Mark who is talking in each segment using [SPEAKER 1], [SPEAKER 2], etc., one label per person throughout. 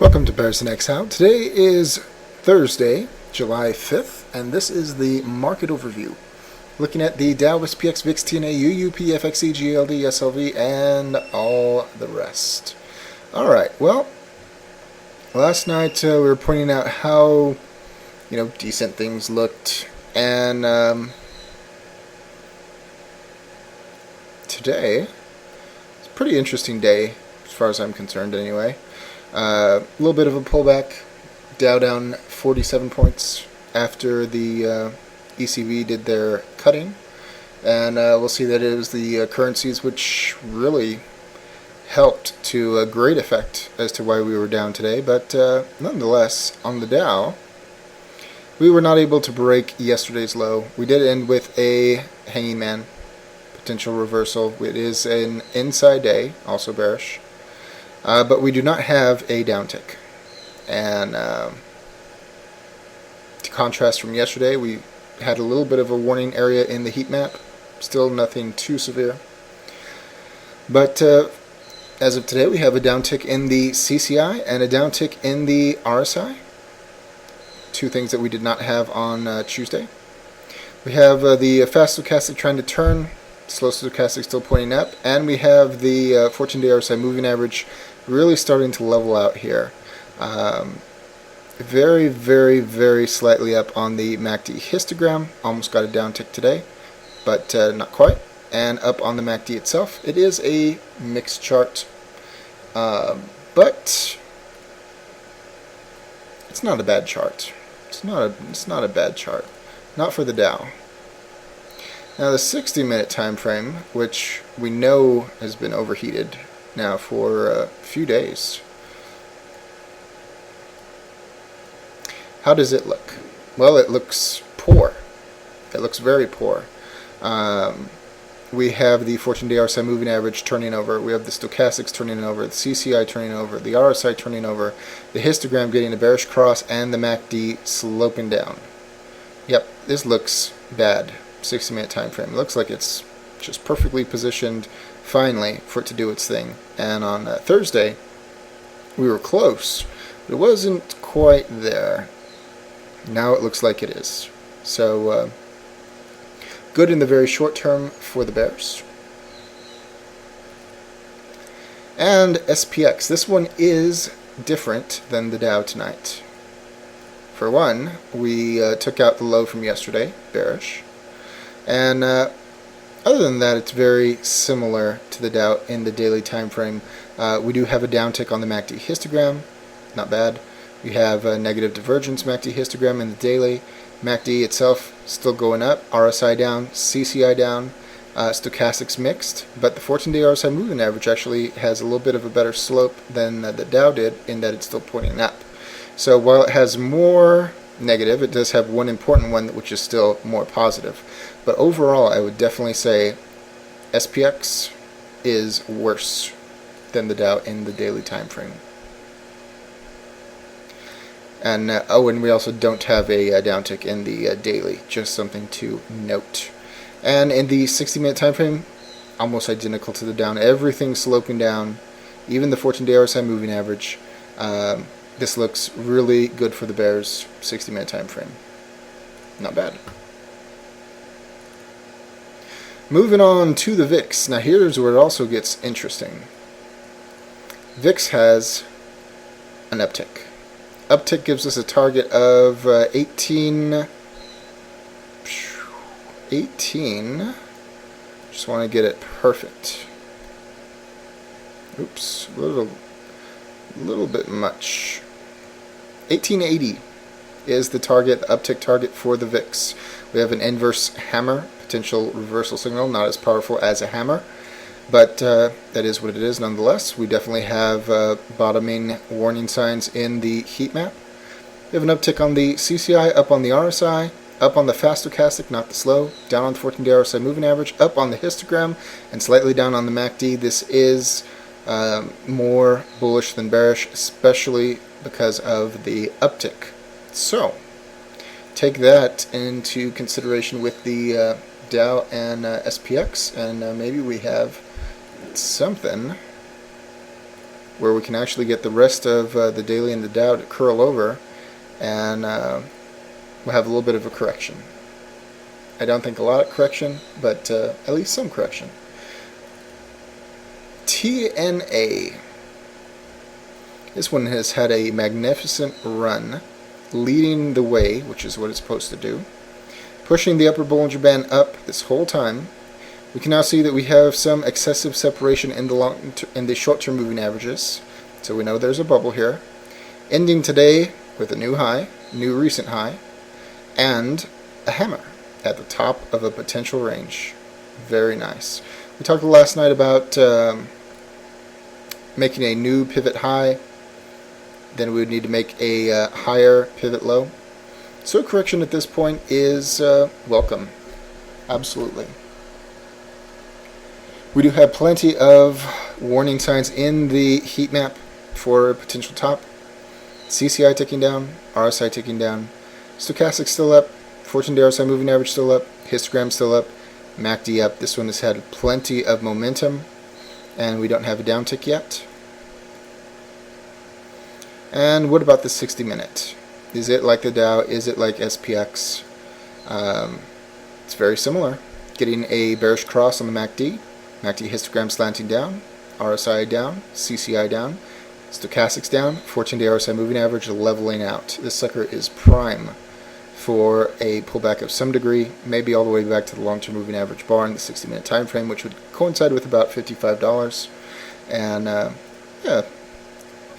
[SPEAKER 1] Welcome to Bears in Exile. Today is Thursday, July 5th, and this is the market overview. Looking at the Dow, SPX, VIX, TNA, UUP, FXE, GLD, SLV, and all the rest. Alright, well, last night we were pointing out how, decent things looked, and today, it's a pretty interesting day, as far as I'm concerned anyway. A little bit of a pullback, Dow down 47 points after the ECB did their cutting, and we'll see that it was the currencies which really helped to a great effect as to why we were down today. But nonetheless, on the Dow, we were not able to break yesterday's low. We did end with a hanging man, potential reversal. It is an inside day, also bearish. But we do not have a downtick. And to contrast from yesterday, we had a little bit of a warning area in the heat map. Still nothing too severe. But as of today, we have a downtick in the CCI and a downtick in the RSI. Two things that we did not have on Tuesday. We have the fast stochastic trying to turn, slow stochastic still pointing up, and we have the 14-day RSI moving average really starting to level out here. Very, very, very slightly up on the MACD histogram. Almost got a downtick today, but not quite. And up on the MACD itself, it is a mixed chart, but it's not a bad chart. It's not a bad chart. Not for the Dow. Now the 60-minute time frame, which we know has been overheated now for a few days. How does it look? Well, it looks poor. It looks very poor. We have the 14-day RSI moving average turning over. We have the stochastics turning over, the CCI turning over, the RSI turning over, the histogram getting a bearish cross, and the MACD sloping down. Yep, this looks bad. 60-minute time frame. It looks like it's just perfectly positioned finally for it to do its thing. And on Thursday we were close, but it wasn't quite there. Now it looks like it is. So good in the very short term for the bears. And SPX, this one is different than the Dow tonight. For one, we took out the low from yesterday, bearish. And other than that, it's very similar to the Dow in the daily time frame. We do have a downtick on the MACD histogram, not bad. We have a negative divergence MACD histogram in the daily. MACD itself still going up, RSI down, CCI down, stochastics mixed, but the 14-day RSI moving average actually has a little bit of a better slope than the Dow did in that it's still pointing up. So while it has more negative, it does have one important one which is still more positive. But overall, I would definitely say SPX is worse than the Dow in the daily time frame. And and we also don't have a downtick in the daily, just something to note. And in the 60-minute time frame, almost identical to the Dow. Everything sloping down, even the 14-day RSI moving average. This looks really good for the bears, 60-minute time frame. Not bad. Moving on to the VIX. Now here's where it also gets interesting. VIX has an uptick. Uptick gives us a target of 18. Just want to get it perfect. Oops, a little bit much. 1880 is the target, the uptick target for the VIX. We have an inverse hammer, potential reversal signal, not as powerful as a hammer, but that is what it is nonetheless. We definitely have bottoming warning signs in the heat map. We have an uptick on the CCI, up on the RSI, up on the fast stochastic, not the slow, down on the 14-day RSI moving average, up on the histogram, and slightly down on the MACD. This is more bullish than bearish, especially because of the uptick. So take that into consideration with the Dow and SPX, and maybe we have something where we can actually get the rest of the daily and the Dow to curl over, and we'll have a little bit of a correction. I don't think a lot of correction, but at least some correction. TNA. This one has had a magnificent run, leading the way, which is what it's supposed to do, pushing the upper Bollinger Band up this whole time. We can now see that we have some excessive separation in the short-term moving averages, so we know there's a bubble here. Ending today with a new high, new recent high, and a hammer at the top of a potential range. Very nice. We talked last night about making a new pivot high. Then we would need to make a higher pivot low. So correction at this point is welcome. Absolutely. We do have plenty of warning signs in the heat map for a potential top. CCI ticking down, RSI ticking down, stochastic still up, 14-day RSI moving average still up, histogram still up, MACD up. This one has had plenty of momentum, and we don't have a downtick yet. And what about the 60-minute? Is it like the Dow? Is it like SPX? It's very similar. Getting a bearish cross on the MACD. MACD histogram slanting down. RSI down. CCI down. Stochastics down. 14-day RSI moving average leveling out. This sucker is prime for a pullback of some degree, maybe all the way back to the long-term moving average bar in the 60-minute time frame, which would coincide with about $55. And yeah,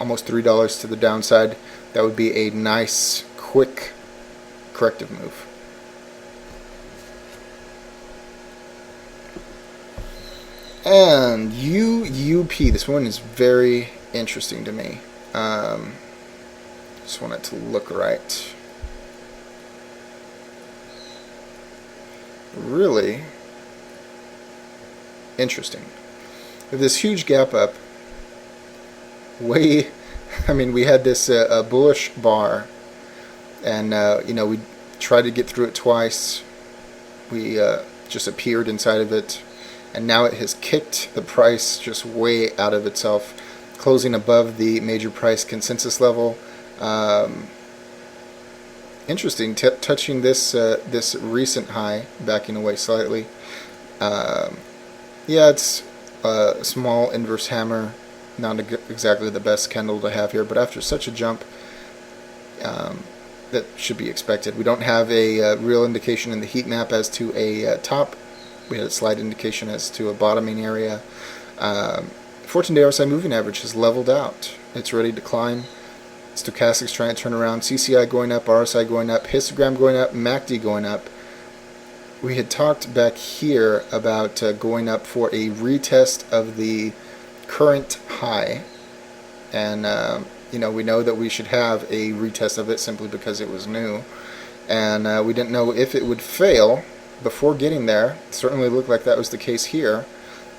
[SPEAKER 1] almost $3 to the downside. That would be a nice, quick, corrective move. And UUP, this one is very interesting to me. Just want it to look right. Really interesting. With this huge gap up, we had this bullish bar, and we tried to get through it twice. We just appeared inside of it, and now it has kicked the price just way out of itself, closing above the major price consensus level. Interesting, touching this recent high, backing away slightly. Yeah, it's a small inverse hammer. Not exactly the best candle to have here, but after such a jump, that should be expected. We don't have a real indication in the heat map as to a top. We had a slight indication as to a bottoming area. 14-day RSI moving average has leveled out. It's ready to climb. Stochastics trying to turn around. CCI going up, RSI going up, histogram going up, MACD going up. We had talked back here about going up for a retest of the current high, and we know that we should have a retest of it simply because it was new, and we didn't know if it would fail before getting there. It certainly looked like that was the case here,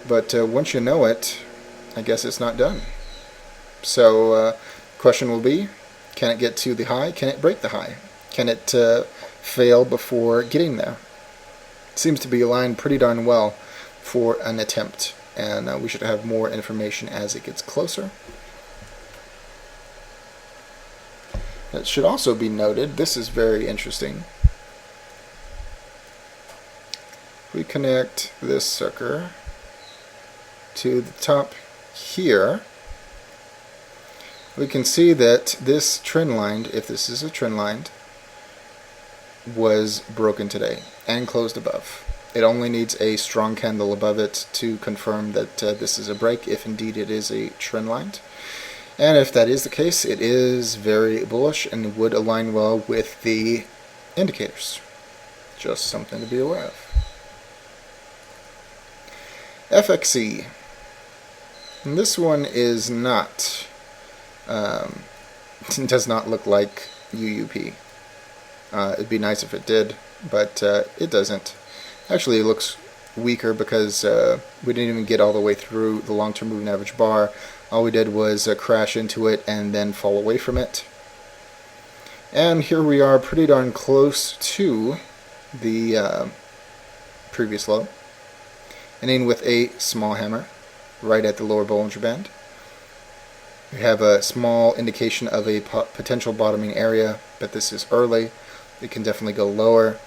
[SPEAKER 1] but once you know it, I guess it's not done. So question will be, can it get to the high? Can it break the high? Can it fail before getting there? It seems to be aligned pretty darn well for an attempt, and we should have more information as it gets closer. It should also be noted, this is very interesting. We connect this sucker to the top here. We can see that this trend line, if this is a trend line, was broken today and closed above. It only needs a strong candle above it to confirm that this is a break, if indeed it is a trend line. And if that is the case, it is very bullish and would align well with the indicators. Just something to be aware of. FXE. And this one is not, does not look like UUP. It'd be nice if it did, but it doesn't. Actually, it looks weaker because we didn't even get all the way through the long-term moving average bar. All we did was crash into it and then fall away from it. And here we are pretty darn close to the previous low, ending with a small hammer right at the lower Bollinger Band. We have a small indication of a potential bottoming area, but this is early. It can definitely go lower.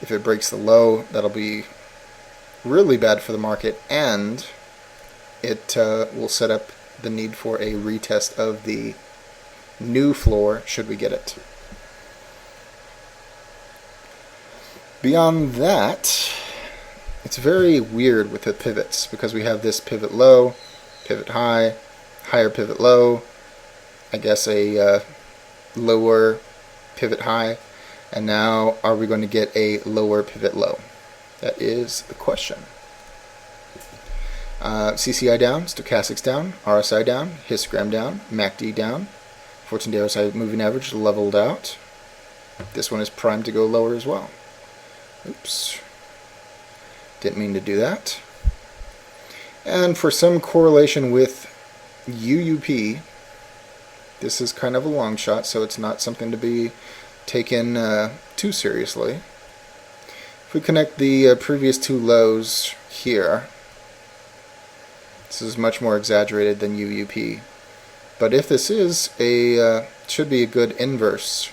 [SPEAKER 1] If it breaks the low, that'll be really bad for the market, and it will set up the need for a retest of the new floor should we get it. Beyond that, it's very weird with the pivots because we have this pivot low, pivot high, higher pivot low, I guess a lower pivot high, and now are we going to get a lower pivot low? That is the question. CCI down, stochastics down, RSI down, histogram down, MACD down, 14-day RSI moving average leveled out. This one is primed to go lower as well. Oops. Didn't mean to do that. And for some correlation with UUP, this is kind of a long shot, so it's not something to be taken too seriously. If we connect the previous two lows here, this is much more exaggerated than UUP. But if this is should be a good inverse,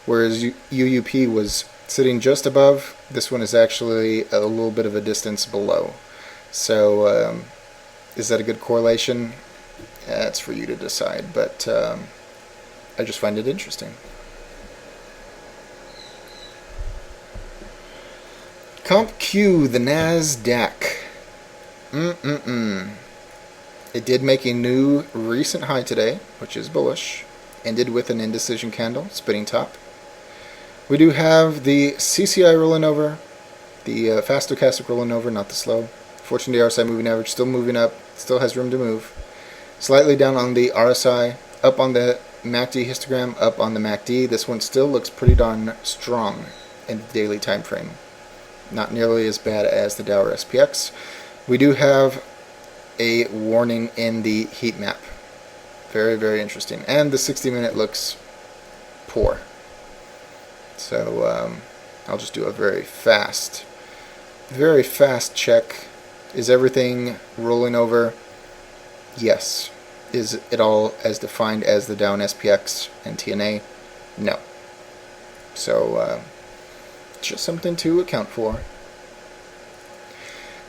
[SPEAKER 1] whereas UUP was sitting just above, this one is actually a little bit of a distance below. So is that a good correlation? That's for you to decide, but I just find it interesting. Comp Q, the NASDAQ. It did make a new recent high today, which is bullish. Ended with an indecision candle, spinning top. We do have the CCI rolling over, the fast stochastic rolling over, not the slow. 14-day RSI moving average still moving up, still has room to move. Slightly down on the RSI, up on the MACD histogram, up on the MACD. This one still looks pretty darn strong in the daily time frame. Not nearly as bad as the Dow or SPX. We do have a warning in the heat map. Very, very interesting. And the 60-minute looks poor. So I'll just do a very fast check. Is everything rolling over? Yes. Is it all as defined as the Dow and SPX and TNA? No. So just something to account for.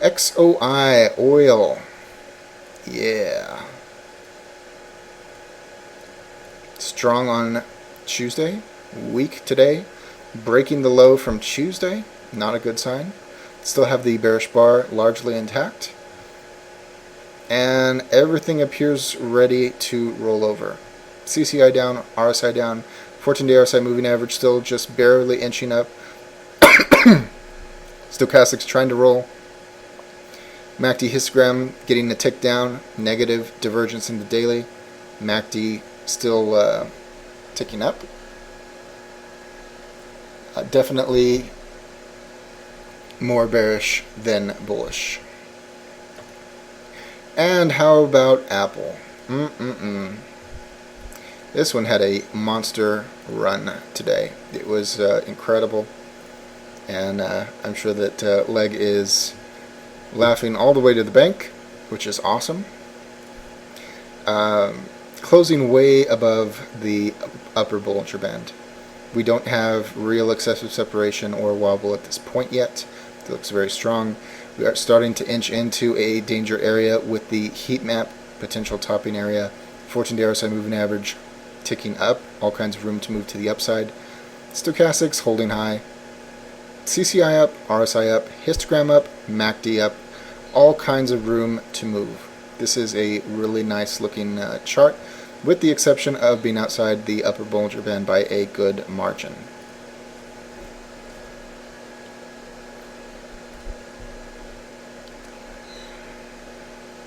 [SPEAKER 1] XOI oil. Yeah. Strong on Tuesday. Weak today. Breaking the low from Tuesday. Not a good sign. Still have the bearish bar largely intact. And everything appears ready to roll over. CCI down, RSI down. 14-day RSI moving average still just barely inching up. Stochastics trying to roll. MACD histogram getting a tick down. Negative divergence in the daily. MACD still ticking up. Definitely more bearish than bullish. And how about Apple? This one had a monster run today. It was incredible. And I'm sure that Leg is laughing all the way to the bank, which is awesome. Closing way above the upper Bollinger Band. We don't have real excessive separation or wobble at this point yet. It looks very strong. We are starting to inch into a danger area with the heat map, potential topping area, 14-day RSI moving average ticking up, all kinds of room to move to the upside. Stochastics holding high. CCI up, RSI up, histogram up, MACD up, all kinds of room to move. This is a really nice looking chart, with the exception of being outside the upper Bollinger Band by a good margin.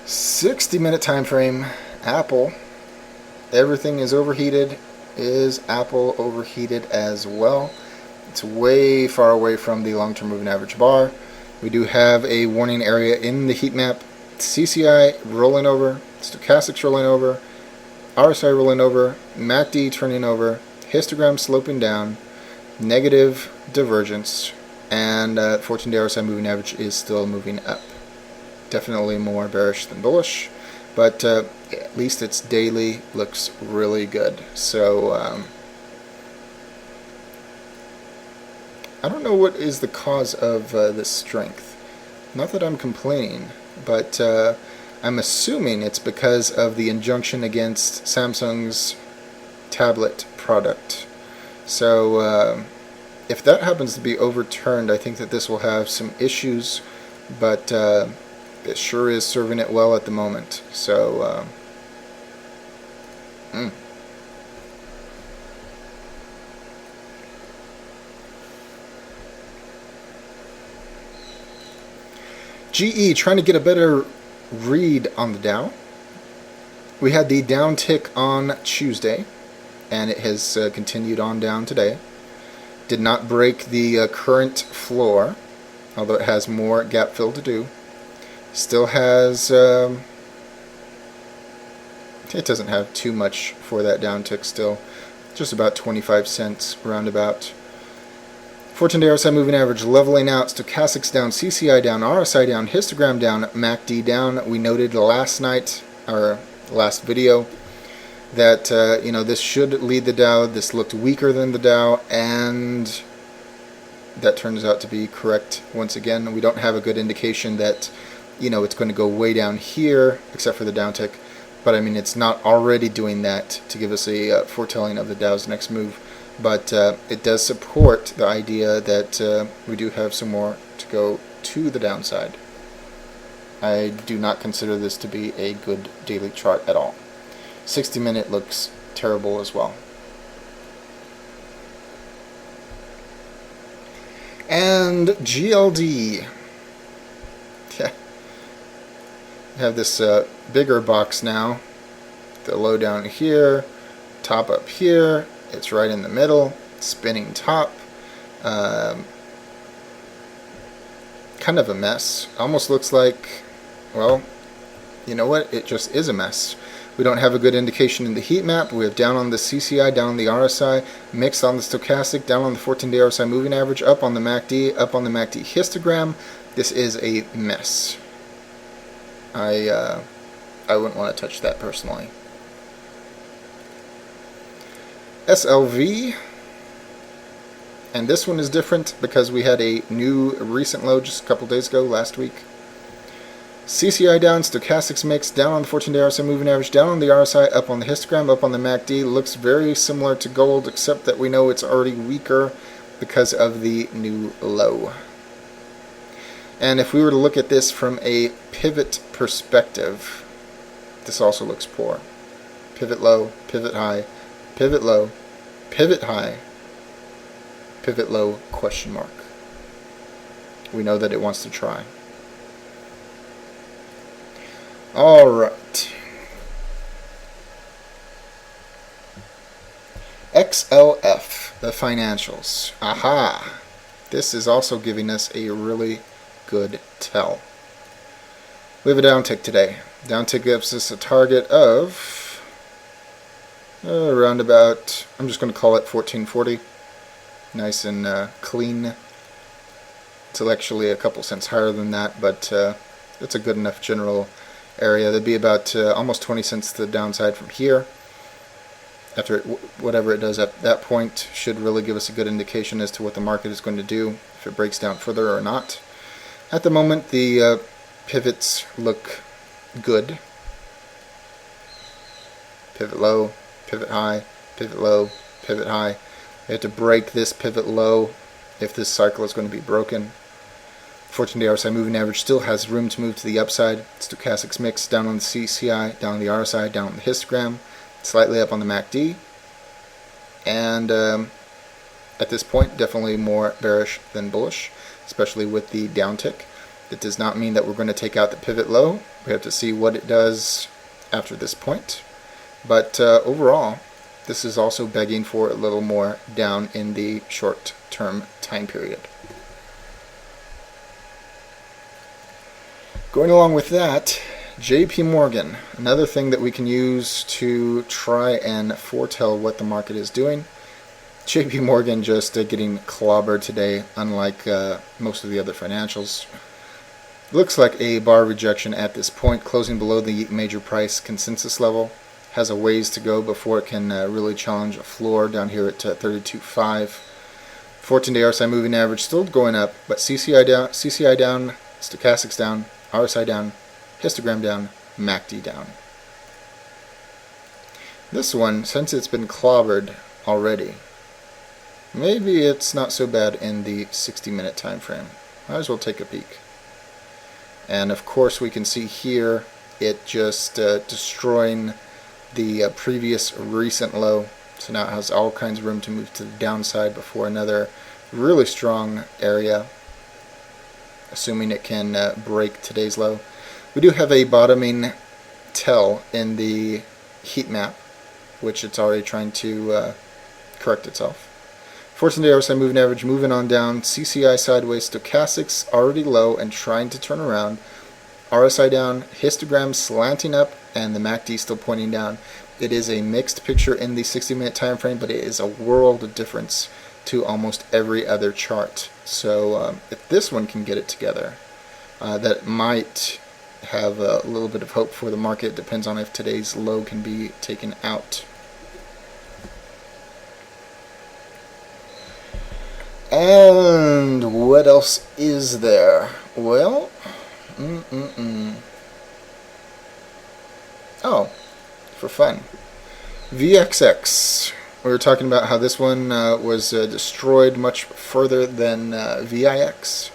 [SPEAKER 1] $60-minute time frame. Apple. Everything is overheated. Is Apple overheated as well? It's way far away from the long-term moving average bar. We do have a warning area in the heat map. CCI rolling over, stochastics rolling over, RSI rolling over, MACD turning over, histogram sloping down, negative divergence, and 14-day RSI moving average is still moving up. Definitely more bearish than bullish. but at least its daily looks really good. So I don't know what is the cause of this strength. Not that I'm complaining, but I'm assuming it's because of the injunction against Samsung's tablet product. So if that happens to be overturned, I think that this will have some issues, but it sure is serving it well at the moment. So GE trying to get a better read on the Dow. We had the down tick on Tuesday, and it has continued on down today. Did not break the current floor, although it has more gap fill to do. Still has, it doesn't have too much for that down tick still. Just about 25 cents roundabout. 14-day RSI moving average leveling out, stochastics down, CCI down, RSI down, histogram down, MACD down. We noted last night, our last video, that this should lead the Dow. This looked weaker than the Dow, and that turns out to be correct once again. We don't have a good indication that it's going to go way down here, except for the downtick. But I mean, it's not already doing that to give us a foretelling of the Dow's next move. But it does support the idea that we do have some more to go to the downside. I do not consider this to be a good daily chart at all. 60-minute looks terrible as well. And GLD. Yeah. Have this bigger box now. The low down here, top up here. It's right in the middle, spinning top. Kind of a mess. Almost looks like, well, you know what? It just is a mess. We don't have a good indication in the heat map. We have down on the CCI, down on the RSI, mixed on the stochastic, down on the 14-day RSI moving average, up on the MACD, up on the MACD histogram. This is a mess. I wouldn't want to touch that personally. SLV, and this one is different because we had a new recent low just a couple days ago, last week. CCI down, stochastics mixed, down on the 14-day RSI moving average, down on the RSI, up on the histogram, up on the MACD. Looks very similar to gold, except that we know it's already weaker because of the new low. And if we were to look at this from a pivot perspective, this also looks poor. Pivot low, pivot high, pivot low, pivot high, pivot low, question mark. We know that it wants to try. Alright. XLF, the financials. Aha! This is also giving us a really good tell. We have a downtick today. Downtick gives us a target of around about, I'm just going to call it 1440. Nice and clean. It's actually a couple cents higher than that, but it's a good enough general area. That'd be about almost 20 cents to the downside from here. After whatever it does at that point should really give us a good indication as to what the market is going to do, if it breaks down further or not. At the moment, the pivots look good. Pivot low, pivot high, pivot low, pivot high. We have to break this pivot low if this cycle is going to be broken. 14-day RSI moving average still has room to move to the upside. Stochastics mix down on the CCI, down on the RSI, down on the histogram, slightly up on the MACD. And at this point, definitely more bearish than bullish, especially with the downtick. That does not mean that we're going to take out the pivot low. We have to see what it does after this point. But overall, this is also begging for a little more down in the short-term time period. Going along with that, JP Morgan, another thing that we can use to try and foretell what the market is doing. JP Morgan just getting clobbered today, unlike most of the other financials. Looks like a bar rejection at this point, closing below the major price consensus level. Has a ways to go before it can really challenge a floor down here at 32.5. 14-day RSI moving average still going up, but CCI down, stochastics down, RSI down, histogram down, MACD down. This one, since it's been clobbered already, maybe it's not so bad in the 60-minute time frame. Might as well take a peek. And of course we can see here it just destroying the previous recent low. So now it has all kinds of room to move to the downside before another really strong area, assuming it can break today's low. We do have a bottoming tell in the heat map, which it's already trying to correct itself. 14-day RSI moving average moving on down, CCI sideways, stochastics already low and trying to turn around, RSI down, histogram slanting up, and the MACD still pointing down. It is a mixed picture in the 60-minute time frame, but it is a world of difference to almost every other chart. So if this one can get it together, that might have a little bit of hope for the market. Depends on if today's low can be taken out. And what else is there? Well, oh, for fun, VXX. We were talking about how this one was destroyed much further than VIX.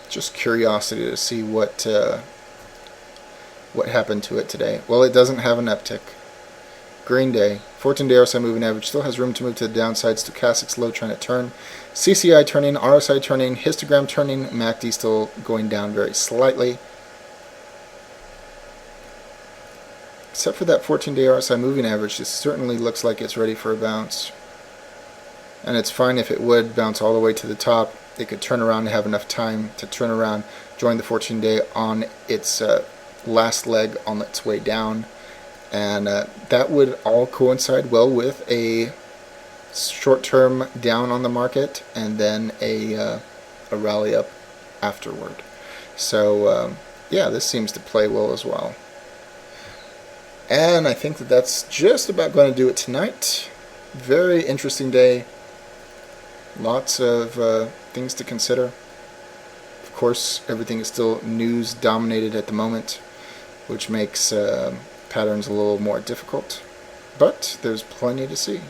[SPEAKER 1] Just curiosity to see what happened to it today. Well, it doesn't have an uptick. Green day, 14-day RSI moving average still has room to move to the downside. Stochastics low trying to turn. CCI turning, RSI turning, histogram turning, MACD still going down very slightly. Except for that 14-day RSI moving average, this certainly looks like it's ready for a bounce. And it's fine if it would bounce all the way to the top. It could turn around and have enough time to turn around, join the 14-day on its last leg on its way down. And that would all coincide well with a short-term down on the market and then a rally up afterward. So yeah, this seems to play well as well. And I think that that's just about going to do it tonight. Very interesting day. Lots of things to consider. Of course, everything is still news dominated at the moment, which makes patterns a little more difficult, but there's plenty to see.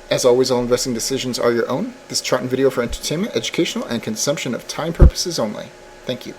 [SPEAKER 1] As always, all investing decisions are your own. This chart and video for entertainment, educational, and consumption of time purposes only. Thank you.